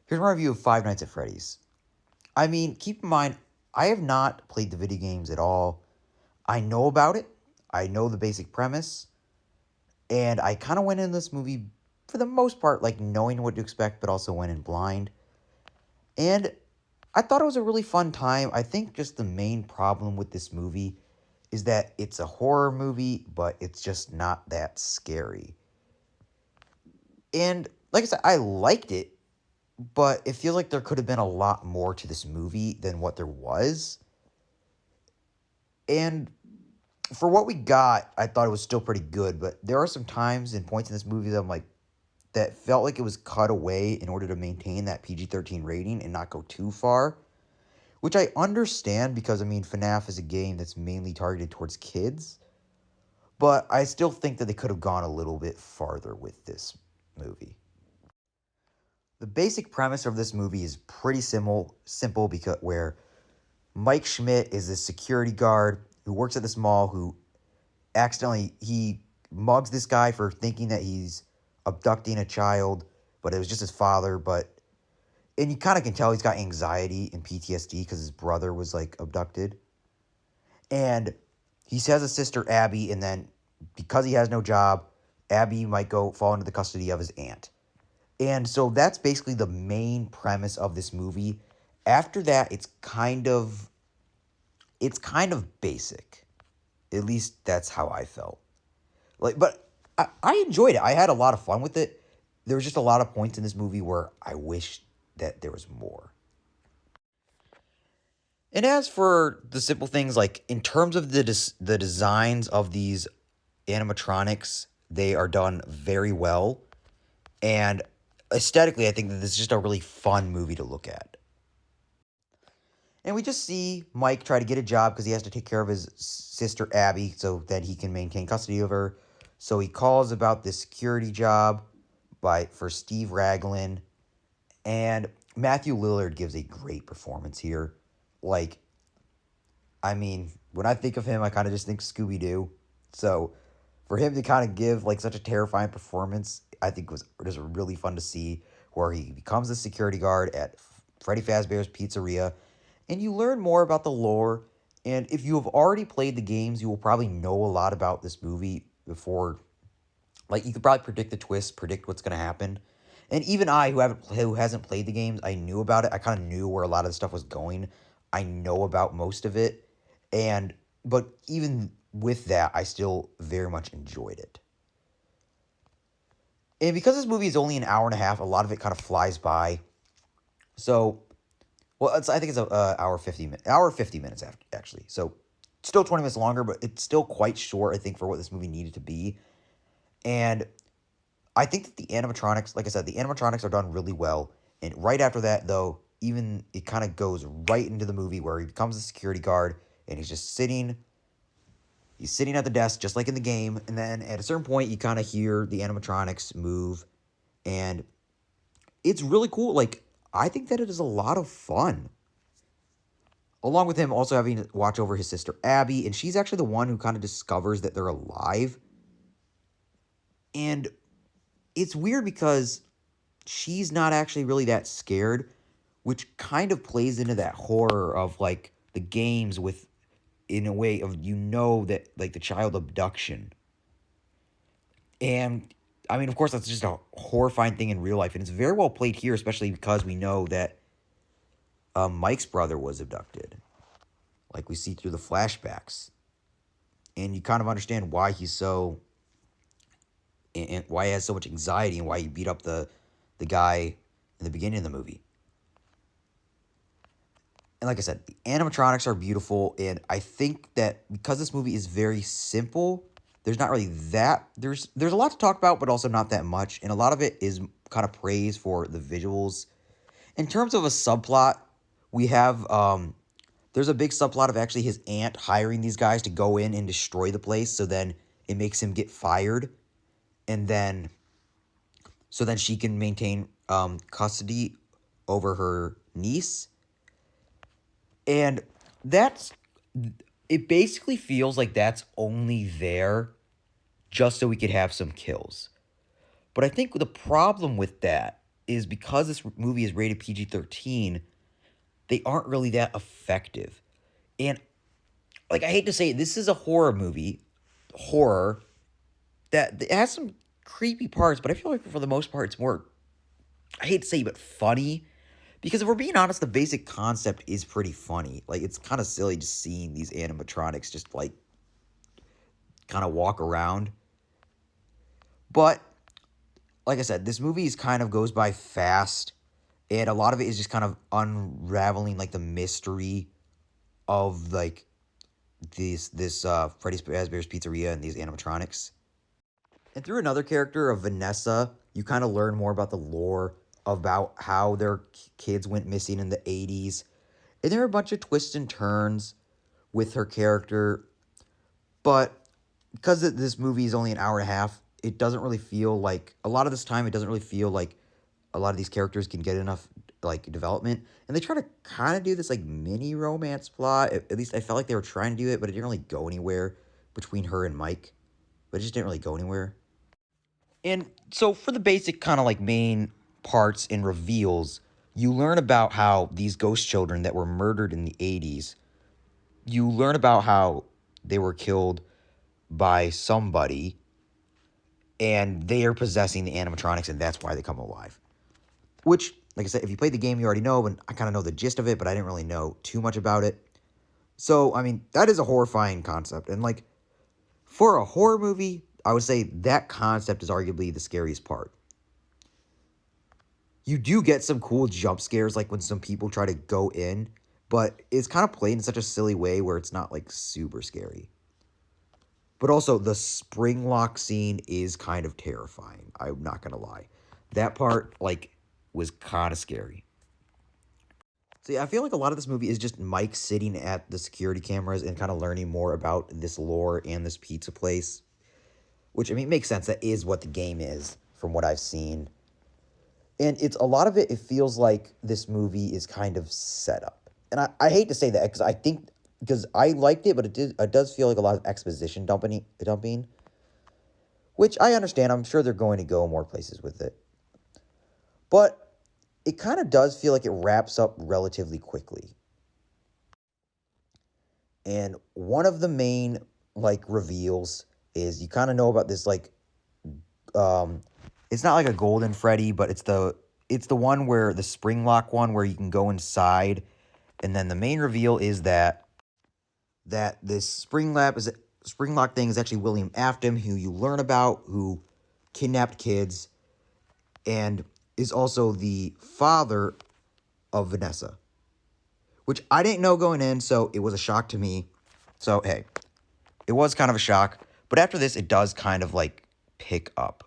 Here's my review of Five Nights at Freddy's. I mean, keep in mind, I have not played the video games at all. I know about it. I know the basic premise. And I kind of went in this movie, for the most part, like knowing what to expect, but also went in blind. And I thought it was a really fun time. I think just the main problem with this movie is that it's a horror movie, but it's just not that scary. And like I said, I liked it, but it feels like there could have been a lot more to this movie than what there was. And for what we got, I thought it was still pretty good, but there are some times and points in this movie that I'm like, that felt like it was cut away in order to maintain that PG-13 rating and not go too far, which I understand because, I mean, FNAF is a game that's mainly targeted towards kids, but I still think that they could have gone a little bit farther with this movie. The basic premise of this movie is pretty simple because where Mike Schmidt is this security guard who works at this mall who he mugs this guy for thinking that he's abducting a child, but it was just his father. And you kind of can tell he's got anxiety and PTSD because his brother was like abducted. And he has a sister, Abby, and then because he has no job, Abby might go fall into the custody of his aunt. And so that's basically the main premise of this movie. After that, it's kind of basic. At least that's how I felt. But I enjoyed it. I had a lot of fun with it. There was just a lot of points in this movie where I wished that there was more. And as for the simple things, like in terms of the designs of these animatronics, they are done very well. And aesthetically, I think that this is just a really fun movie to look at. And we just see Mike try to get a job because he has to take care of his sister Abby so that he can maintain custody of her. So he calls about this security job for Steve Raglan. And Matthew Lillard gives a great performance here. Like, I mean, when I think of him, I kind of just think Scooby-Doo. So for him to kind of give like such a terrifying performance, I think was just really fun to see, where he becomes a security guard at Freddy Fazbear's Pizzeria. And you learn more about the lore. And if you have already played the games, you will probably know a lot about this movie before. Like, you could probably predict the twists, predict what's going to happen. And even I, who hasn't played the games, I knew about it. I kind of knew where a lot of the stuff was going. I know about most of it. But even with that, I still very much enjoyed it. And because this movie is only an hour and a half, a lot of it kind of flies by. So, well, I think it's an hour 50 minutes actually. So, still 20 minutes longer, but it's still quite short, I think, for what this movie needed to be. And I think that the animatronics, like I said, the animatronics are done really well. And right after that, though, even it kind of goes right into the movie where he becomes a security guard and he's just sitting. He's sitting at the desk just like in the game. And then at a certain point, you kind of hear the animatronics move. And it's really cool. Like, I think that it is a lot of fun. Along with him also having to watch over his sister Abby. And she's actually the one who kind of discovers that they're alive. And it's weird because she's not actually really that scared, which kind of plays into that horror of like the games with, in a way of, that like the child abduction. And I mean, of course, that's just a horrifying thing in real life. And it's very well played here, especially because we know that Mike's brother was abducted. Like we see through the flashbacks. And you kind of understand why he's so, and why he has so much anxiety and why he beat up the guy in the beginning of the movie. And like I said, the animatronics are beautiful, and I think that because this movie is very simple, there's not really there's a lot to talk about, but also not that much, and a lot of it is kind of praise for the visuals. In terms of a subplot, we have there's a big subplot of actually his aunt hiring these guys to go in and destroy the place, so then it makes him get fired, and then she can maintain custody over her niece. And it basically feels like that's only there just so we could have some kills. But I think the problem with that is because this movie is rated PG-13, they aren't really that effective. And like I hate to say it, this is a horror movie, horror that it has some creepy parts, but I feel like for the most part it's more, I hate to say, but funny. Because if we're being honest, the basic concept is pretty funny. Like, it's kind of silly just seeing these animatronics just, like, kind of walk around. But, like I said, this movie kind of goes by fast. And a lot of it is just kind of unraveling, like, the mystery of, like, this Freddy's Fazbear's Pizzeria and these animatronics. And through another character of Vanessa, you kind of learn more about the lore about how their kids went missing in the 80s. And there are a bunch of twists and turns with her character. But because this movie is only an hour and a half, it doesn't really feel like, a lot of this time, it doesn't really feel like a lot of these characters can get enough, like, development. And they try to kind of do this, like, mini romance plot. At least I felt like they were trying to do it, but it didn't really go anywhere between her and Mike. But it just didn't really go anywhere. And so for the basic kind of, like, main parts and reveals, you learn about how these ghost children that were murdered in the 80s, you learn about how they were killed by somebody, and they are possessing the animatronics, and that's why they come alive. Which, like I said, if you played the game, you already know, and I kind of know the gist of it, but I didn't really know too much about it. So, I mean, that is a horrifying concept. And, like, for a horror movie, I would say that concept is arguably the scariest part. You do get some cool jump scares, like when some people try to go in, but it's kind of played in such a silly way where it's not, like, super scary. But also, the spring lock scene is kind of terrifying. I'm not going to lie. That part, like, was kind of scary. See, I feel like a lot of this movie is just Mike sitting at the security cameras and kind of learning more about this lore and this pizza place. Which, I mean, makes sense. That is what the game is, from what I've seen. And it's a lot of it, it feels like this movie is kind of set up. And I hate to say that because I think, because I liked it, but it does feel like a lot of exposition dumping, which I understand. I'm sure they're going to go more places with it. But it kind of does feel like it wraps up relatively quickly. And one of the main, like, reveals is you kind of know about this, like, it's not like a golden Freddy, but it's the one where the spring lock one where you can go inside, and then the main reveal is that this spring lock thing is actually William Afton, who you learn about, who kidnapped kids, and is also the father of Vanessa, which I didn't know going in, so it was a shock to me. So hey, it was kind of a shock, but after this, it does kind of, like, pick up.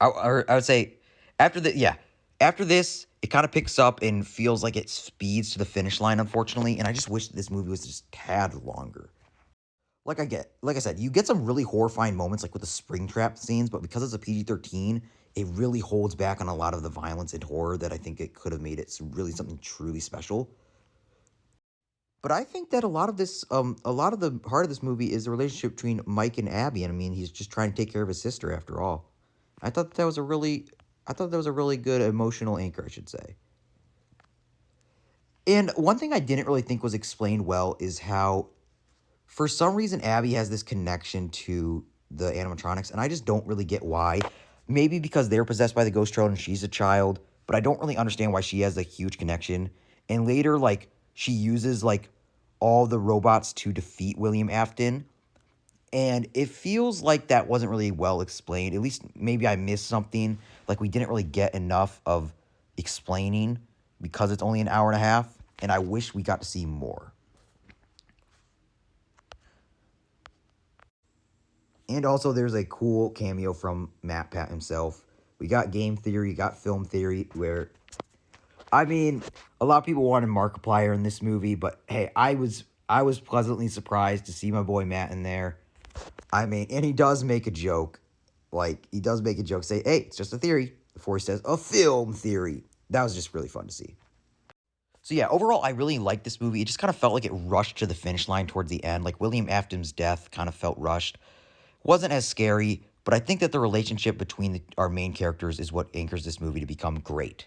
I would say after this, it kind of picks up and feels like it speeds to the finish line, unfortunately. And I just wish this movie was just a tad longer. Like I said, you get some really horrifying moments, like with the spring trap scenes, but because it's a PG-13, it really holds back on a lot of the violence and horror that I think it could have made it really something truly special. But I think that a lot of the heart of this movie is the relationship between Mike and Abby. And I mean, he's just trying to take care of his sister after all. I thought that was a really good emotional anchor, I should say. And one thing I didn't really think was explained well is how, for some reason, Abby has this connection to the animatronics, and I just don't really get why. Maybe because they're possessed by the ghost child and she's a child, but I don't really understand why she has a huge connection. And later, like, she uses, like, all the robots to defeat William Afton. And it feels like that wasn't really well explained. At least maybe I missed something. Like, we didn't really get enough of explaining because it's only an hour and a half. And I wish we got to see more. And also, there's a cool cameo from Matt Pat himself. We got game theory, got film theory, where, I mean, a lot of people wanted Markiplier in this movie, but hey, I was pleasantly surprised to see my boy Matt in there. I mean, and he does make a joke. Like, he does make a joke, say, hey, it's just a theory, before he says, a film theory. That was just really fun to see. So yeah, overall, I really liked this movie. It just kind of felt like it rushed to the finish line towards the end. Like, William Afton's death kind of felt rushed. Wasn't as scary, But I think that the relationship between our main characters is what anchors this movie to become great.